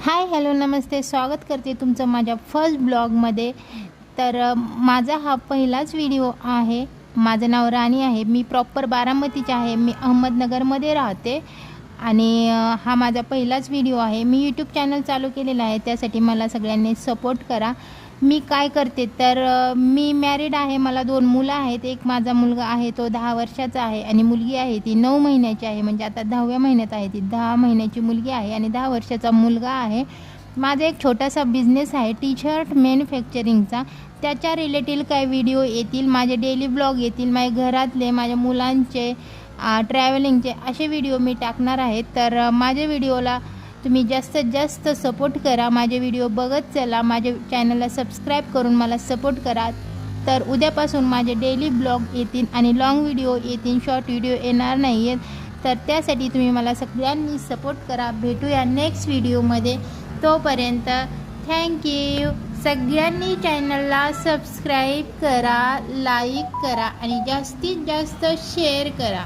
Hi hello नमस्ते, स्वागत करते तुमचं माझ्या फर्स्ट ब्लॉगमध्ये। तर माझा हा पहिलाच व्हिडिओ आहे। माझं नाव राणी आहे, मी प्रॉपर बारामतीची आहे, मी अहमदनगरमध्ये राहते आणि हा माझा पहिलाच व्हिडिओ आहे। मी यूट्यूब चॅनल चालू केलेला आहे, त्यासाठी मला सगळ्यांनी सपोर्ट करा। मी काय करते तर मी मॅरिड आहे, मला 2 मुलं आहेत। एक माझा मुलगा आहे तो 10 वर्षाचा आहे आणि मुलगी आहे ती 9 महिन्याची आहे, म्हणजे आता 10व्या महिन्यात आहे ती। 10 महिन्याची मुलगी आहे आणि 10 वर्षाचा मुलगा आहे। माझा एक छोटासा बिझनेस आहे टी शर्ट मॅन्युफॅक्चरिंगचा, त्याच्या रिलेटेड काही व्हिडिओ येतील, माझे डेली ब्लॉग येतील, माझ्या घरातले, माझ्या मुलांचे, ट्रॅव्हलिंगचे असे व्हिडिओ मी टाकणार आहे। तर माझ्या व्हिडिओला तुम्ही जास्तीत जास्त सपोर्ट करा, माझे व्हिडिओ बघत चला, माझ्या चॅनलला सबस्क्राईब करून मला सपोर्ट करा। तर उद्यापासून माझे डेली ब्लॉग येतील आणि लॉंग व्हिडिओ येतील, शॉर्ट व्हिडिओ येणार नाही आहेत। तर त्यासाठी तुम्ही मला सगळ्यांनी सपोर्ट करा। भेटूया नेक्स्ट व्हिडिओमध्ये, तोपर्यंत थँक्यू। सगळ्यांनी चॅनलला सबस्क्राईब करा, लाईक करा आणि जास्तीत जास्त शेअर करा।